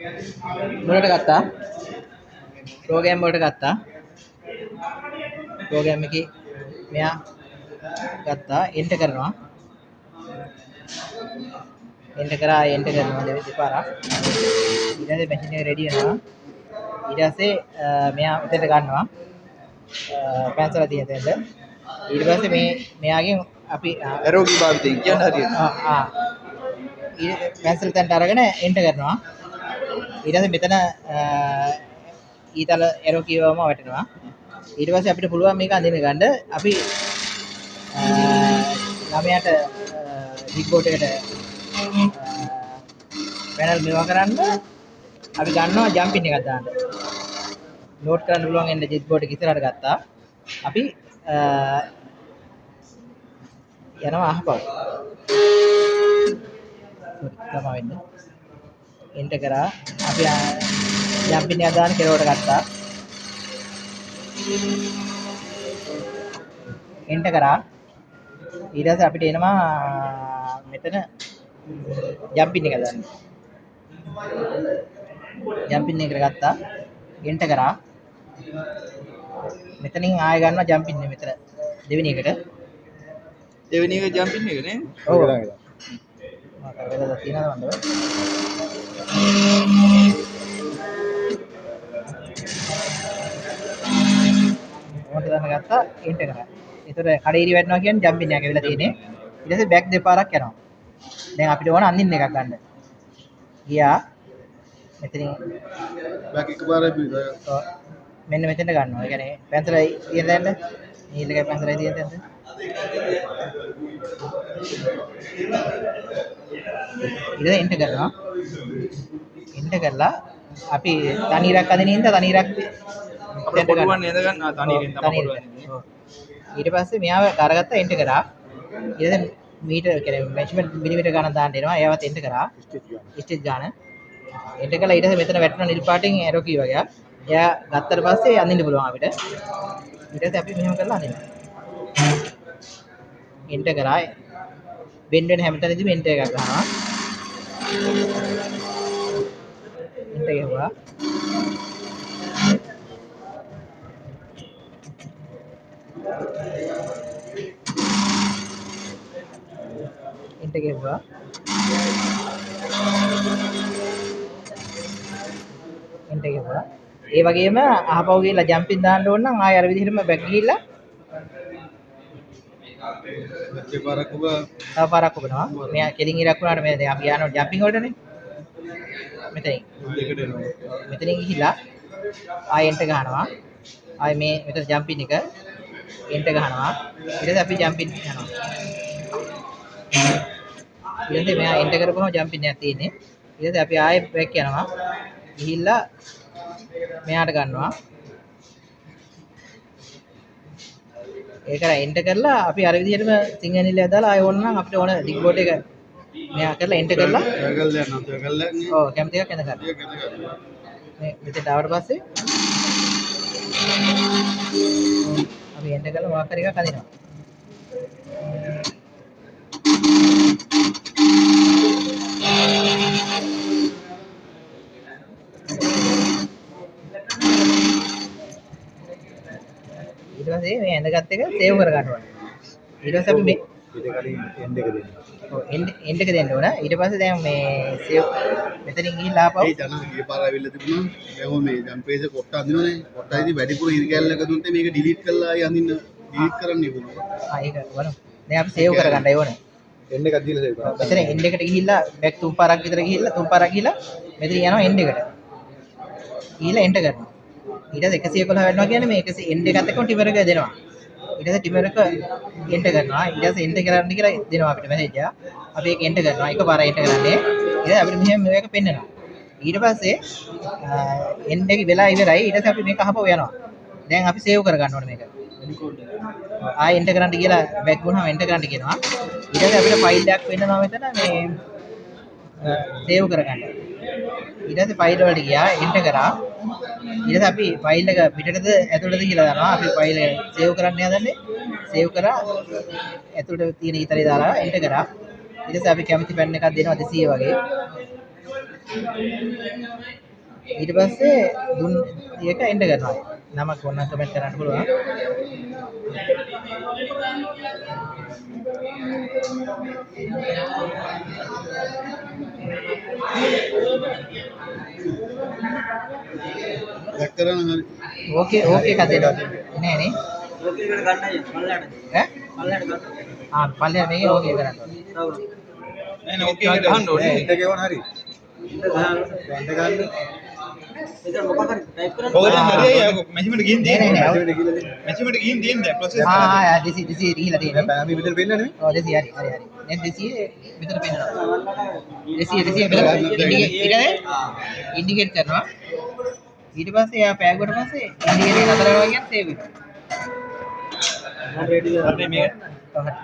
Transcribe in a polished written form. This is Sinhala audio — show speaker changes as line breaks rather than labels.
මොනට ගත්තා? ප්‍රෝග්‍රෑම් වලට ගත්තා. ප්‍රෝග්‍රෑම් එකේ මෙයා ගත්තා එන්ටර් කරනවා. එන්ටර් කරා එන්ටර් කරනවා දෙපාරක්. ඊට පස්සේ මැෂින් එක රෙඩි වෙනවා. ඊට පස්සේ මෙයා මෙතෙන්ට ගන්නවා. පැන්සල තියෙන තැනට. ඊට පස්සේ මෙයාගෙන් අපි
ඇරෝ කී භාවිතයෙන් කියන්න හරියට.
පැන්සල් තැනට අරගෙන එන්ටර් කරනවා. ඊට පස්සේ මෙතන ඊතල ඇරෝ කීවම වැටෙනවා. ඊට පස්සේ අපිට පුළුවන් මේක අඳින්න ගන්න. අපි ළමයාට බිග් බෝඩ් එකට පැනල් මේවා කරන්න අපි ගන්නවා ජම්පින් එකක් දාන්න. ලෝඩ් කරන්න පුළුවන් එන්න ජෙට් බෝඩ් එක ඉස්සරහට ගත්තා. අපි යනවා අහපව. තමයි වෙන්නේ. එන්ටර් කරා අපි ජම්පින් එකක් දාන්න කෙරවට ගත්තා. එන්ටර් කරා ඊට පස්සේ අපිට එනවා මෙතන ජම්පින් එක දාන්න. ජම්පින් එකට ගත්තා. එන්ටර් කරා. මෙතනින් ආය ගන්නවා ජම්පින් එක මෙතන දෙවෙනි එකට.
දෙවෙනි එක ජම්පින් එක නේ?
ඔව්. මම කරලා තියෙනවා මන්ද. මොකද දැන් ගත්තා එන්ටර් කරා. ඒතර කඩේරි වැටෙනවා කියන්නේ ජම්පින් එකක් වෙලා තියෙන්නේ. ඊට පස්සේ බෑක් දෙපාරක් යනවා. දැන් අපිට ඕන අඳින්න එකක් ගන්න. ගියා. මෙතනින්
බෑක් එකපාරයි බිලා.
ඔව්. මෙන්න මෙතෙන්ට ගන්නවා. ඒ කියන්නේ පැන්සලයි තියෙන තැනට නීල් එකයි පැන්සලයි තියෙන තැනට. ඊට එන්ටර් කරනවා. එන්ටර් කරලා අපි තනීරක් අදින ඉඳලා තනීරක්
අපිට පුළුවන් නේද ගන්න තනියෙන් තමයි පුළුවන්.
ඔව්. ඊට පස්සේ මෙයාව අරගත්තා එන්ටර් කරා. ඊට පස්සේ මීටර් කියන්නේ මෙෂර්මන්ට් මිලිමීටර් ගණන් දාන්න එනවා. එයාවත් එන්ටර් කරා. ස්ටිච් ගන්න. එන්ටර් කළා ඊට පස්සේ මෙතන වැටෙන නිල් පාටින් ඇරෝ කී වගේ. එයා ගත්තට පස්සේ අඳින්න පුළුවන් අපිට. ඊට පස්සේ අපි මෙහෙම කරලා අඳිනවා. එන්ටර් කරා. බෙන්ඩ් වෙන හැමතැනදීම එන්ටර් එකක් ගන්නවා. එන්ටර් ගහුවා. එන්ටර් ගහුවා. එන්ටර් ගහුවා. ඒ වගේම අහපව ගිහලා ජම්පින් දාන්න ඕන නම් ආයෙ අර විදිහටම බැක් ගිහිල්ලා
දෙපාරක් ඔබ
තව පාරක් ඔබනවා. මෙයා කෙලින් ඉරක් වුණාට මේ දැන් අපි යනවා ජම්පින් වලටනේ. මෙතනින්.
දෙකට එනවා.
මෙතනින් ගිහිලා ආයෙ එන්ටර් ගහනවා. ආයෙ මේ මෙතන ජම්පින් එක එන්ටර් ගහනවා. ඊට පස්සේ අපි ජම්පින් යනවා. ඊට පස්සේ මෙයා එන්ටර් කරපුවම ජම්පින් එකක් තියෙන්නේ. ඊට පස්සේ අපි ආයෙ බෑක් යනවා. ගිහිල්ලා මෙයාට ගන්නවා. ඒක එන්ටර් කරලා අපි අර විදිහටම සිංහල නිලය දාලා ආයෙ ඕන නම් අපිට ඕන ඩිග් බෝඩ් එක මෙයා කරලා එන්ටර් කරලා
සර්කල් යනවා සර්කල් යන්නේ.
ඔව් කැමති එකක් එන ගන්න.
ඒක එතන.
මේ මෙතෙන් ආවට පස්සේ අපි එන්ටර් කරලා මොකක් හරි එකක් අදිනවා. ඊට පස්සේ මේ ඇඳගත් එක සේව් කර ගන්න ඕනේ. ඊට පස්සේ අපි මේ
ඊට කලින් එන්ඩ් එක දෙන්න.
ඔව් එන්ඩ් එක දෙන්න ඕන. ඊට පස්සේ දැන් මේ සේව් මෙතනින් ගිහිල්ලා ආපහු
ඒ ජනක ගිය පාර ඇවිල්ලා තිබුණා. දැන් මේ ජම්පේජ් එක කොට්ට අඳිනවනේ. කොට්ටයිදී වැඩිපුර ඉරි කැල්ලක දුන්ට මේක ඩිලීට් කරලා ආයි අඳින්න ඩිලීට් කරන්න ඉබුණා.
ඒක වරම. දැන් අපි සේව් කරගන්නයි ඕනේ.
එන්ඩ් එකක් දීලා සේව් කරා.
මෙතන එන්ඩ් එකට ගිහිල්ලා බෑක් තුන් පාරක් විතර ගිහිල්ලා තුන් පාරක් ගිහිල්ලා මෙතන යනවා එන්ඩ් එකට. ගිහිල්ලා එන්ටර් කරනවා. ඊට පස්සේ 111 වෙනවා කියන්නේ මේ 100 එන්ඩ් එකත් එක්කම ටිමර් එක දෙනවා. ඊට පස්සේ ටිමර් එක එන්ටර් කරනවා. ඊට පස්සේ එන්ටර් කරන්න කියලා දෙනවා අපිට මැසේජ් එක. අපි ඒක එන්ටර් කරනවා. එකපාර එන්ටර් කරන්නේ. ඊට පස්සේ අපිට මෙහෙම මේක පෙන්නනවා. ඊට පස්සේ එන්ඩ් එක වෙලා ඉවරයි. ඊට පස්සේ අපි මේක අහපුව යනවා. දැන් අපි සේව් කර ගන්න ඕනේ මේක. ආයෙ එන්ටර් කරන්න කියලා බෑක් වුණාම එන්ටර් කරන්න කියනවා. ඊට පස්සේ අපිට ෆයිල් එකක් වෙන්නවා මෙතන මේ සේව් කරගන්න. ඊට පස්සේ ෆයිල් වලට ගියා එන්ටර් කරා. ඊට පස්සේ අපි ෆයිල් එක පිටටද ඇතුළටද කියලා දානවා. අපි ෆයිල් එක සේව් කරන්න හදන්නේ. සේව් කරා ඇතුළට තියෙන ඊතරේ දාලා එන්ටර් කරා. ඊට පස්සේ අපි කැමති පැන් එකක් දෙනවා 200 වගේ. ඊට පස්සේ දුන් එක එන්ටර් කරනවා. නමක් ඕන කමෙන්ට් කරන්න පුළුවන්.
බැක් කරන හරි.
ඕකේ ඕකේ කදේනවා. නෑ නේ.
ඕකේ එකට ගන්නයි පල්ලයට.
ඈ?
පල්ලයට ගන්න.
පල්ලෙහා මේකේ ඕකේ කරන්න ඕනේ.
තව.
නෑ ඕකේ එක ගහන්න ඕනේ.
ඒක ගෙවන හරි.
ඉන්න ගහන්න.
ගන්න ගන්න.
ඒක මොකක් හරි ටයිප් කරන්න.
ඔක දැන් හරියයි මැෂිමට ගිහින්
නෑ, නෑ, නෑ.
තියෙන්නේ. මැෂිමට ගිහින් තියෙන්නේ දැන් ප්‍රොසෙස්
දෙසි ගිහිලා තියෙනවා.
පැනමි විතර පෙන්නන්නේ නෙමෙයි.
ඔව් දෙසි හරි. දැන් 200 මෙතන පෙන්නනවා. 200 මෙතන ඉන්ඩිකේට් කරනවා. ඊට පස්සේ එයා පෑගුවට පස්සේ ඉන්ඩිකේටර් නතර කරනවා කියන්නේ සේව් වෙනවා.
රෙඩි
අපේ මේක
ඔව් හරි.